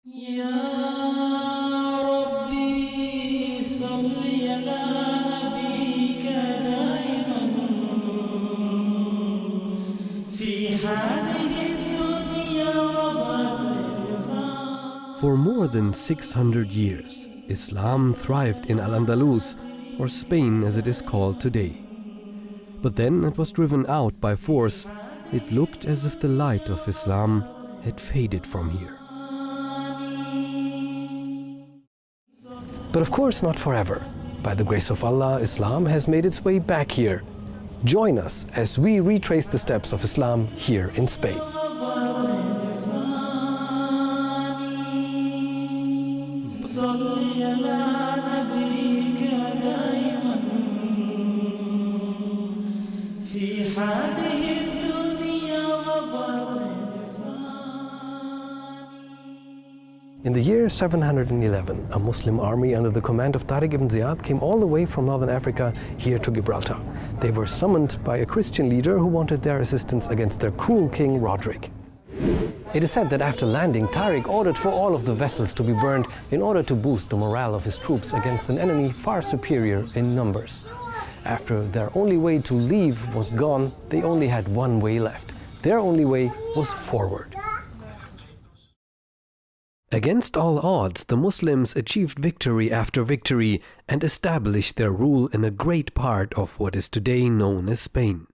يا ربي صل على نبيك دائما في هذه الدنيا وبعد. For more than 600 years, Islam thrived in Al-Andalus, or Spain as it is called today. But then it was driven out by force. It looked as if the light of Islam had faded from here. But of course not forever. By the grace of Allah, Islam has made its way back here. Join us as we retrace the steps of Islam here in Spain. In the year 711, a Muslim army under the command of Tariq ibn Ziyad came all the way from northern Africa here to Gibraltar. They were summoned by a Christian leader who wanted their assistance against their cruel king, Roderick. It is said that after landing, Tariq ordered for all of the vessels to be burned in order to boost the morale of his troops against an enemy far superior in numbers. After their only way to leave was gone, they only had one way left. Their only way was forward. Against all odds, the Muslims achieved victory after victory and established their rule in a great part of what is today known as Spain.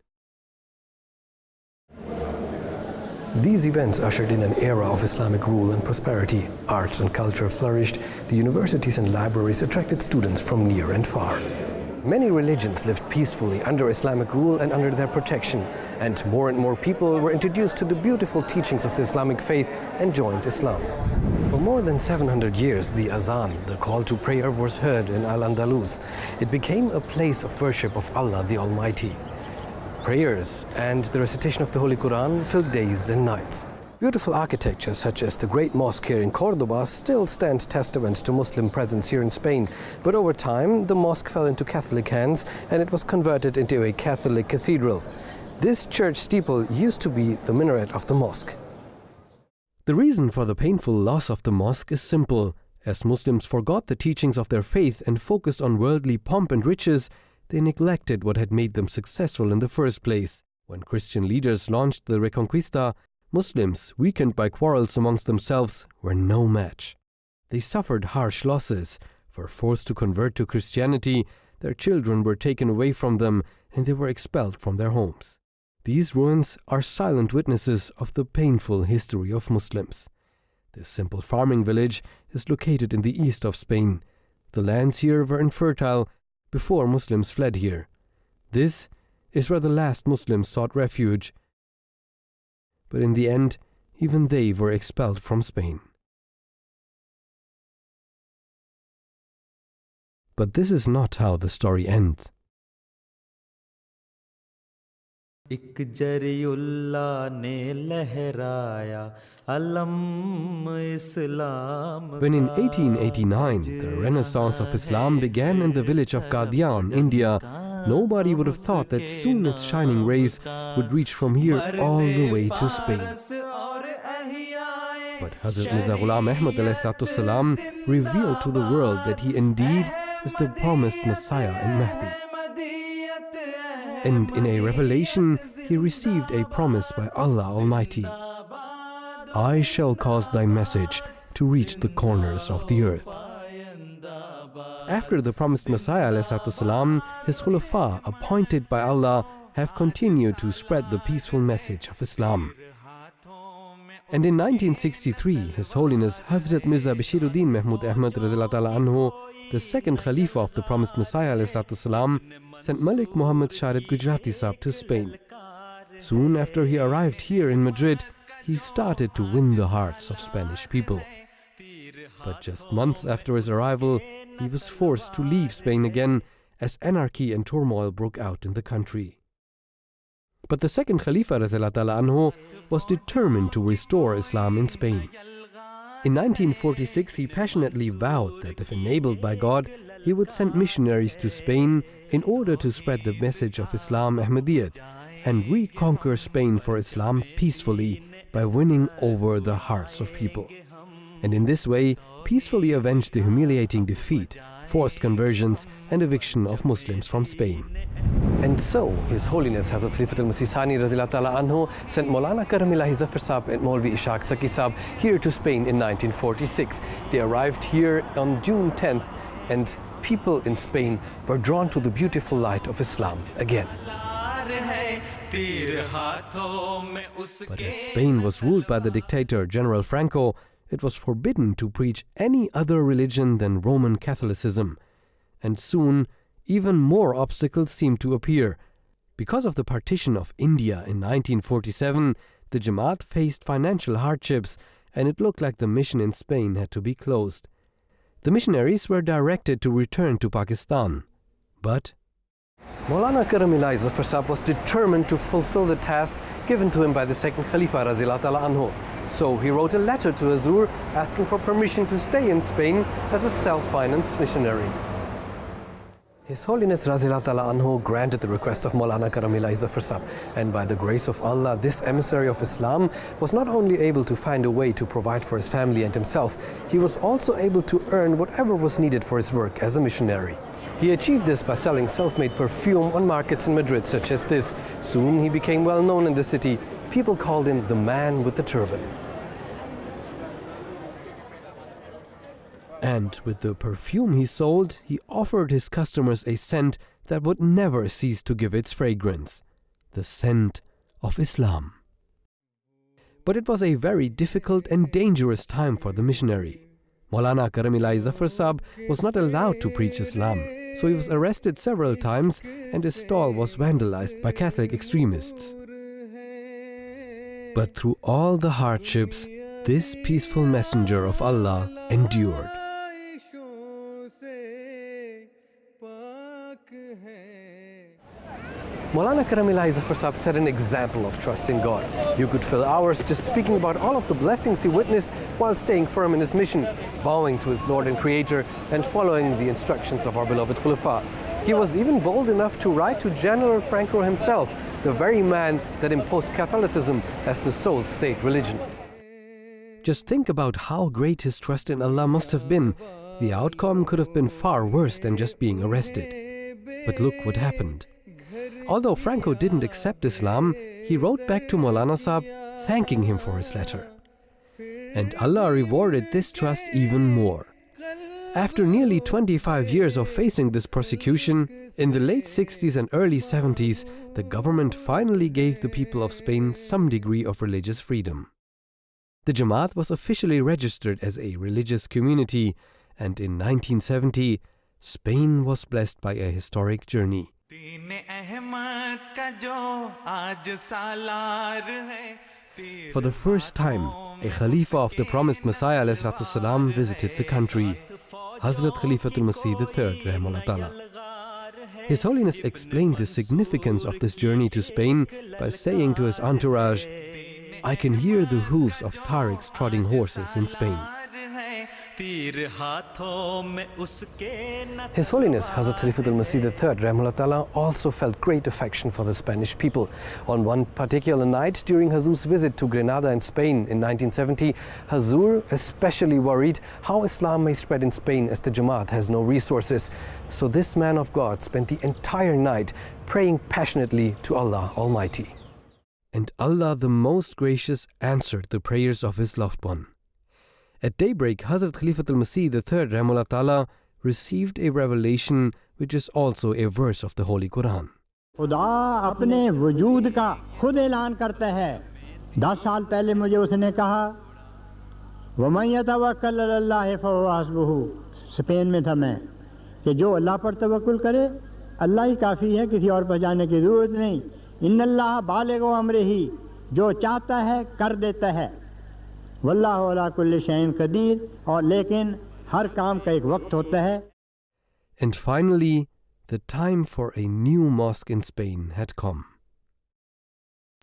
These events ushered in an era of Islamic rule and prosperity. Arts and culture flourished. The universities and libraries attracted students from near and far. Many religions lived peacefully under Islamic rule and under their protection, and more people were introduced to the beautiful teachings of the Islamic faith and joined Islam. For more than 700 years, the azan, the call to prayer, was heard in Al-Andalus. It became a place of worship of Allah the Almighty. Prayers and the recitation of the Holy Quran filled days and nights. Beautiful architecture such as the great mosque here in Cordoba still stand testament to Muslim presence here in Spain. But over time, the mosque fell into Catholic hands and it was converted into a Catholic cathedral. This church steeple used to be the minaret of the mosque. The reason for the painful loss of the mosque is simple. As Muslims forgot the teachings of their faith and focused on worldly pomp and riches, they neglected what had made them successful in the first place. When Christian leaders launched the Reconquista, Muslims, weakened by quarrels amongst themselves, were no match. They suffered harsh losses, were forced to convert to Christianity, their children were taken away from them, and they were expelled from their homes. These ruins are silent witnesses of the painful history of Muslims. This simple farming village is located in the east of Spain. The lands here were infertile before Muslims fled here. This is where the last Muslims sought refuge. But in the end, even they were expelled from Spain. But this is not how the story ends. When in 1889 the Renaissance of Islam began in the village of Qadian, India, nobody would have thought that soon its shining rays would reach from here all the way to Spain. But Hazrat Mirza Ghulam Ahmad ﷺ revealed to the world that he indeed is the promised Messiah and Mahdi. And in a revelation, he received a promise by Allah Almighty. I shall cause thy message to reach the corners of the earth. After the promised Messiah ﷺ, his Khulafa, appointed by Allah, have continued to spread the peaceful message of Islam. And in 1963, His Holiness Hazrat Mirza Bashiruddin Mahmud Ahmad anhu, the second Khalifa of the promised Messiah ﷺ, sent Malik Muhammad Sharid Gujarati Sahib to Spain. Soon after he arrived here in Madrid, he started to win the hearts of Spanish people. But just months after his arrival, he was forced to leave Spain again as anarchy and turmoil broke out in the country. But the second Khalifa anhu was determined to restore Islam in Spain. In 1946, he passionately vowed that if enabled by God, he would send missionaries to Spain in order to spread the message of Islam Ahmadiyyat and reconquer Spain for Islam peacefully by winning over the hearts of people. and in this way peacefully avenged the humiliating defeat, forced conversions and eviction of Muslims from Spain. And so, His Holiness Hazrat Khalifatul Masih Sani Radhiyallahu Ta'ala Anhu sent Maulana Karam Ilahi Zafar Saab and Maulvi Ishaq Saki Saab here to Spain in 1946. They arrived here on June 10th, and people in Spain were drawn to the beautiful light of Islam again. But as Spain was ruled by the dictator General Franco, it was forbidden to preach any other religion than Roman Catholicism. And soon, even more obstacles seemed to appear. Because of the partition of India in 1947, the Jamaat faced financial hardships, and it looked like the mission in Spain had to be closed. The missionaries were directed to return to Pakistan. But Maulana Karam Ilahi Zafar Saab was determined to fulfill the task given to him by the second Khalifa Radhiyallahu Ta'ala Anhu. So he wrote a letter to Hazur asking for permission to stay in Spain as a self-financed missionary. His Holiness Radhiyallahu Ta'ala Anhu granted the request of Maulana Karam Ilahi Zafar Saab, and by the grace of Allah, this emissary of Islam was not only able to find a way to provide for his family and himself, he was also able to earn whatever was needed for his work as a missionary. He achieved this by selling self-made perfume on markets in Madrid such as this. Soon he became well known in the city. People called him the man with the turban. And with the perfume he sold, he offered his customers a scent that would never cease to give its fragrance: the scent of Islam. But it was a very difficult and dangerous time for the missionary. Maulana Karam Ilahi Zafar Saab was not allowed to preach Islam, so he was arrested several times and his stall was vandalized by Catholic extremists. But through all the hardships, this peaceful messenger of Allah endured. Maulana Karam Ilahi Zafar Saab set an example of trust in God. You could fill hours just speaking about all of the blessings he witnessed while staying firm in his mission, bowing to his Lord and Creator and following the instructions of our beloved Khulafa. He was even bold enough to write to General Franco himself, the very man that imposed Catholicism as the sole state religion. Just think about how great his trust in Allah must have been. The outcome could have been far worse than just being arrested. But look what happened. Although Franco didn't accept Islam, he wrote back to Maulana Saab thanking him for his letter. And Allah rewarded this trust even more. After nearly 25 years of facing this persecution, in the late 60s and early 70s, the government finally gave the people of Spain some degree of religious freedom. The Jamaat was officially registered as a religious community, and in 1970, Spain was blessed by a historic journey. For the first time, a Khalifa of the promised Messiah ﷺ visited the country, Hazrat Khalifatul Masih III Rahimahullah Ta'ala. His Holiness explained the significance of this journey to Spain by saying to his entourage, "I can hear the hooves of Tariq's trotting horses in Spain." His Holiness Hazrat Khalifatul Masih III Rahimahullah Ta'ala also felt great affection for the Spanish people. On one particular night during Hazur's visit to Granada in Spain in 1970, Hazur especially worried how Islam may spread in Spain as the Jamaat has no resources. So this man of God spent the entire night praying passionately to Allah Almighty. And Allah the Most Gracious answered the prayers of His loved one. At daybreak, Hazrat Khalifatul Masih III Rahimahullah Ta'ala received a revelation which is also a verse of the Holy Quran. खुदा अपने वजूद का खुद ऐलान करता है। 10 साल पहले मुझे उसने कहा वमन यतवक्कल अलल्लाह फहुव हस्बुहु, स्पेन में था मैं, कि जो अल्लाह पर तवक्कुल करे अल्लाह ही काफ़ी है, किसी और पर जाने की ज़रूरत नहीं। इन्नल्लाह बालिगु अम्रिही, जो चाहता है कर देता है। वल्लाहु अला कुल्लि शैइन क़दीर, और लेकिन हर काम का एक वक्त होता है. And finally, the time for a new mosque in Spain had come.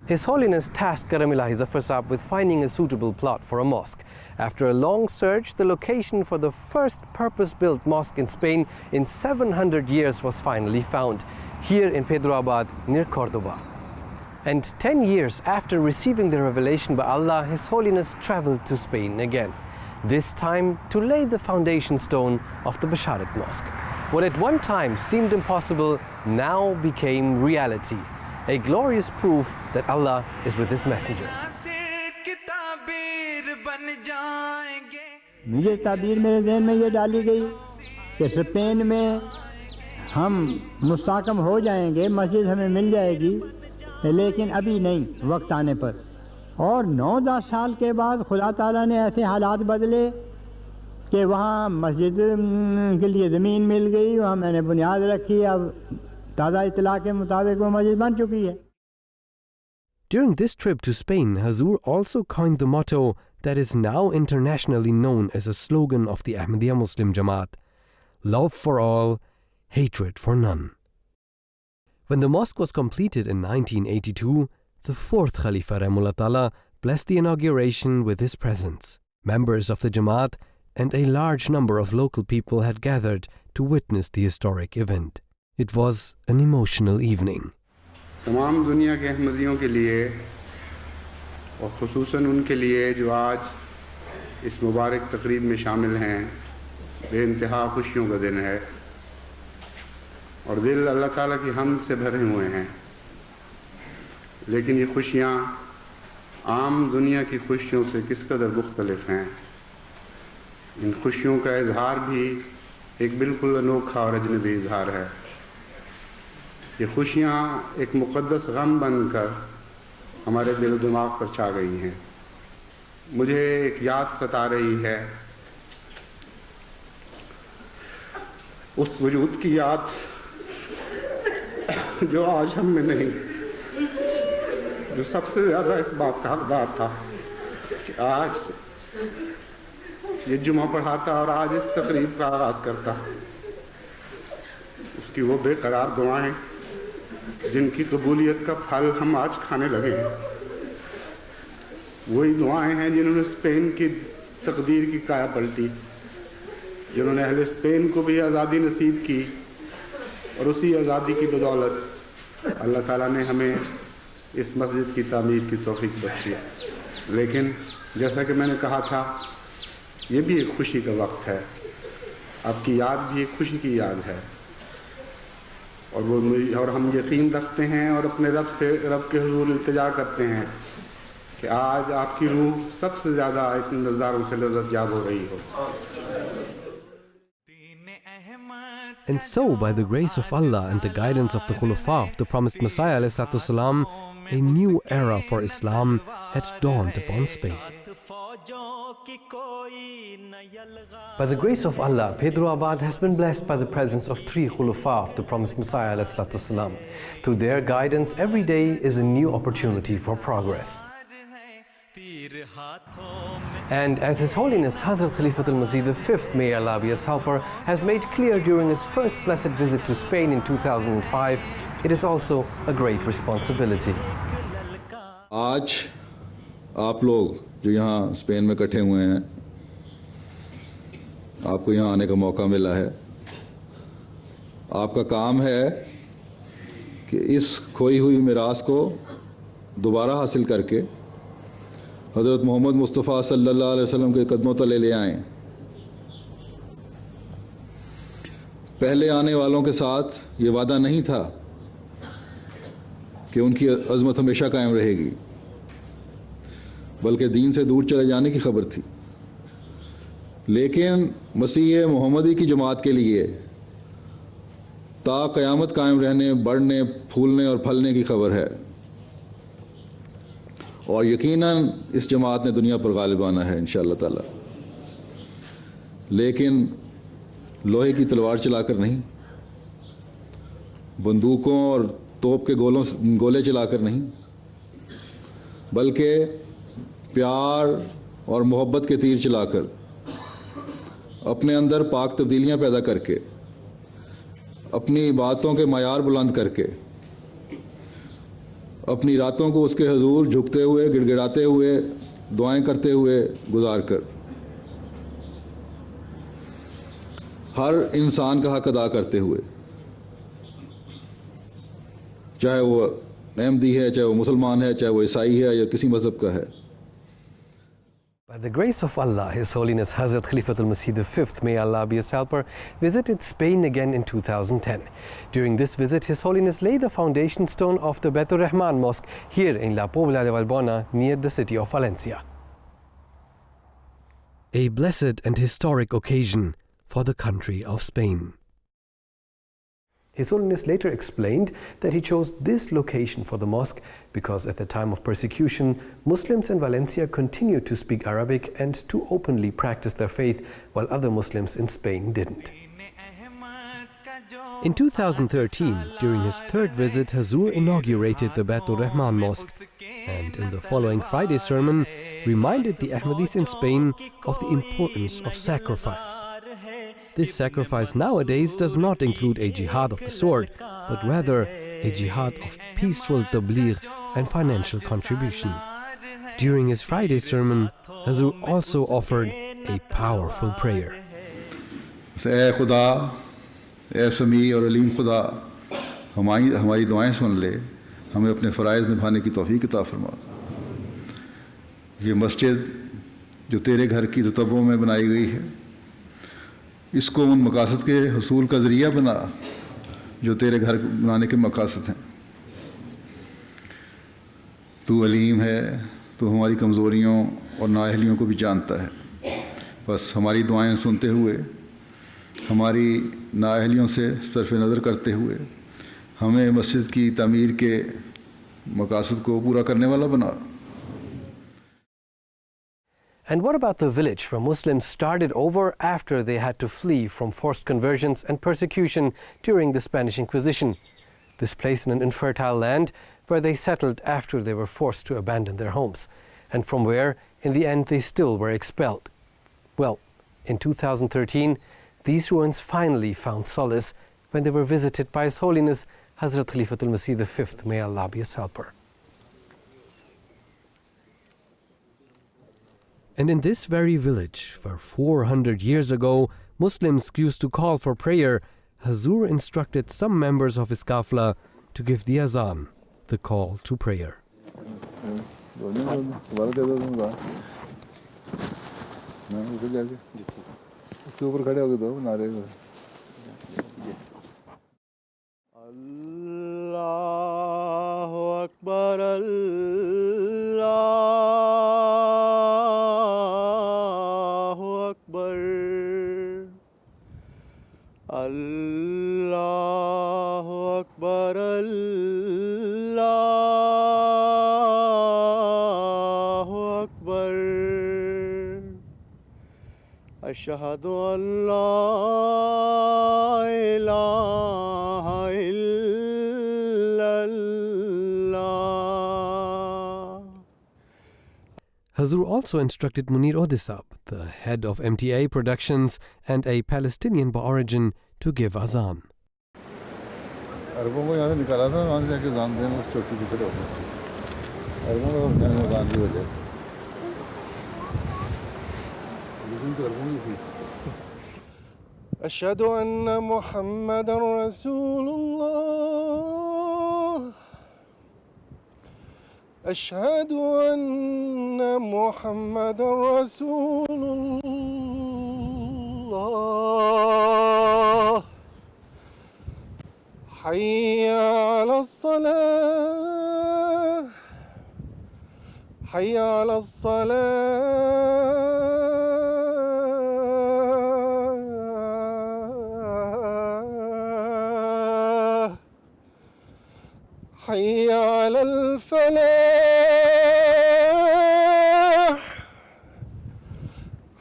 His Holiness tasked Karam Ilahi Zafar Saab with finding a suitable plot for a mosque. After a long search, the location for the first purpose-built mosque in Spain in 700 years was finally found, here in Pedro Abad, near Cordoba. And 10 years after receiving the revelation by Allah, His Holiness traveled to Spain again. this time to lay the foundation stone of the Basharat Mosque. What at one time seemed impossible now became reality, a glorious proof that Allah is with His messengers. मुझे ताबीर मेरे ज़हन में ये डाली गई कि Spain में हम मुस्तहकम हो जाएंगे, मस्जिद हमें मिल जाएगी, लेकिन अभी नहीं, वक्त आने पर। और 9-10 साल के बाद खुदा ताला ने ऐसे हालात बदले कि वहाँ मस्जिद के लिए ज़मीन मिल गई, वहाँ मैंने बुनियाद रखी, अब ताज़ा इत्तला के मुताबिक वो मस्जिद बन चुकी है। During this trip to Spain, Hazur also coined the motto that is now internationally known as a slogan of the Ahmadiyya Muslim Jamaat: love for all, hatred for none. When the mosque was completed in 1982, the fourth Khalifa Rahimahullah Ta'ala blessed the inauguration with his presence. Members of the Jamaat and a large number of local people had gathered to witness the historic event. It was an emotional evening. तमाम दुनिया के अहमदियों के लिए और ख़ुसूसन उनके लिए जो आज इस मुबारक तकरीब में शामिल हैं, बेइंतहा खुशियों का दिन है और दिल अल्लाह ताला की हम्द से भरे हुए हैं। लेकिन ये खुशियाँ आम दुनिया की खुशियों से किस कदर मुख्तलिफ हैं। इन खुशियों का इजहार भी एक बिल्कुल अनोखा और अजनबी इजहार है। ये खुशियाँ एक मुक़द्दस गम बनकर हमारे दिल और दिमाग पर छा गई हैं। मुझे एक याद सता रही है, उस वजूद की याद जो आज हम में नहीं, जो सबसे ज़्यादा इस बात का हकदार था कि आज ये जुमा पढ़ाता और आज इस तकरीब का आगाज़ करता। उसकी वो बेकरार दुआएं जिनकी कबूलियत का फल हम आज खाने लगे हैं, वही दुआएं हैं जिन्होंने स्पेन की तकदीर की काया पलटी, जिन्होंने अहले स्पेन को भी आज़ादी नसीब की और उसी आज़ादी की बदौलत अल्लाह ताला ने हमें इस मस्जिद की तामीर की तौफीक बख्शी। लेकिन जैसा कि मैंने कहा था, ये भी एक खुशी का वक्त है। आपकी याद भी एक खुशी की याद है और हम यकीन रखते हैं और अपने रब के हुजूर इल्तिजा करते हैं कि आज आपकी रूह सबसे ज़्यादा इस नज़ारों से लज़्ज़त याब हो रही हो। And so, by the grace of Allah and the guidance of the Khulafa of the promised Messiah ﷺ, a new era for Islam had dawned upon Spain. By the grace of Allah, Pedro Abad has been blessed by the presence of 3 Khulafa of the promised Messiah ﷺ. Through their guidance, every day is a new opportunity for progress. And as His Holiness Hazrat Khalifatul Masih V, may Allah be his helper, has made clear during his first blessed visit to Spain in 2005, it is also a great responsibility. आज आप लोग जो यहाँ Spain में इकट्ठे हुए हैं, आपको यहाँ आने का मौका मिला है। आपका काम है कि इस खोई हुई मिरास को दोबारा हासिल करके हज़रत मोहम्मद मुस्तफ़ा सल्लल्लाहु अलैहि वसल्लम के कदमों तले ले आएँ। पहले आने वालों के साथ ये वादा नहीं था कि उनकी अज़मत हमेशा कायम रहेगी, बल्कि दीन से दूर चले जाने की खबर थी। लेकिन मसीह मोहम्मदी की जमात के लिए ता क़यामत कायम रहने, बढ़ने, फूलने और फलने की खबर है और यकीनन इस जमात ने दुनिया पर गालिब आना है इंशाअल्लाह ताला। लेकिन लोहे की तलवार चलाकर नहीं, बंदूकों और तोप के गोले चलाकर नहीं, बल्कि प्यार और मोहब्बत के तीर चलाकर, अपने अंदर पाक तब्दीलियां पैदा करके, अपनी बातों के मयार बुलंद करके, अपनी रातों को उसके हुजूर झुकते हुए, गिड़गिड़ाते हुए, दुआएं करते हुए गुजार कर हर इंसान का हक अदा करते हुए, चाहे वो अहमदी है, चाहे वो मुसलमान है, चाहे वो ईसाई है या किसी मज़हब का है। By By the grace of Allah, His Holiness Hazrat Khalifatul Masih V, may Allah be his helper, visited Spain again in 2010. During this visit, His Holiness laid the foundation stone of the Baitur Rahman Mosque here in La Pobla de Valbona, near the city of Valencia. A blessed and historic occasion for the country of Spain. His Holiness later explained that he chose this location for the mosque because at the time of persecution, Muslims in Valencia continued to speak Arabic and to openly practice their faith, while other Muslims in Spain didn't. In 2013, during his third visit, Hazur inaugurated the Baitur Rahman Mosque and in the following Friday's sermon reminded the Ahmadis in Spain of the importance of sacrifice. This sacrifice nowadays does not include a jihad of the sword, but rather a jihad of peaceful tabligh and financial contribution. During his Friday sermon, Hazur also offered a powerful prayer. ऐ खुदा, ऐ समी और अलीम खुदा, हमारी दुआएं सुन ले, हमें अपने फ़राइज़ निभाने की तौफ़ीक़ अता फरमा। ये मस्जिद जो तेरे घर की ततब्बों में बनाई गई है, इसको उन मकासद के हसूल का ज़रिया बना जो तेरे घर बनाने के मकासद हैं। तू अलीम है, तू हमारी कमज़ोरियों और नाअहलियों को भी जानता है। बस हमारी दुआएं सुनते हुए, हमारी नाअहलियों से सरफ़ नज़र करते हुए, हमें मस्जिद की तामीर के मकासद को पूरा करने वाला बना। And what about the village where Muslims started over after they had to flee from forced conversions and persecution during the Spanish Inquisition? This place in an infertile land where they settled after they were forced to abandon their homes, and from where, in the end, they still were expelled. Well, in 2013, these ruins finally found solace when they were visited by His Holiness Hazrat Khalifatul Masih V, may Allah be his helper. And in this very village, where 400 years ago Muslims used to call for prayer, Hazur instructed some members of his kafla to give the azan, the call to prayer. Allahu Akbar, Allahu Akbar, Allahu Akbar. Ashhadu an la ilaha illallah. Hazur also instructed Munir Odisab, the head of MTA Productions and a Palestinian by origin, to give azan. أشهد أن محمد رسول الله أشهد أن محمد رسول الله حي على الصلاة حي على الصلاة حي على الفلاح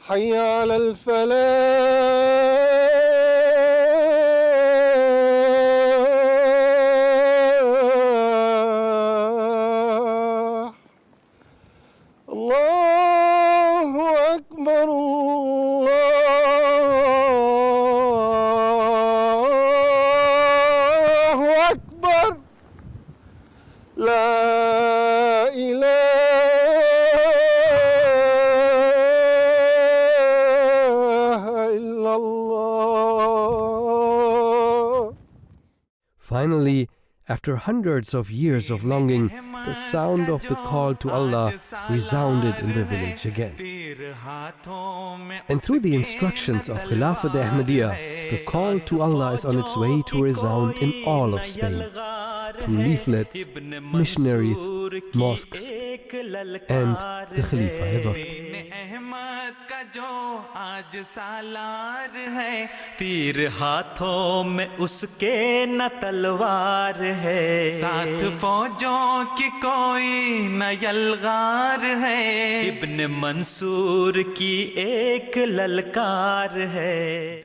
حي على الفلاح الله أكبر الله أكبر لا إله إلا الله. Finally, After hundreds of years of longing, the sound of the call to Allah resounded in the village again. And through the instructions of Khilafat Ahmadiyya, the call to Allah is on its way to resound in all of Spain, through leaflets, missionaries, mosques, and the Khalifa-e-Waqt. जो आज सालार है, तीर हाथों में उसके न तलवार है, साथ फौजों की कोई न यलगार है, इब्न मंसूर की एक ललकार है।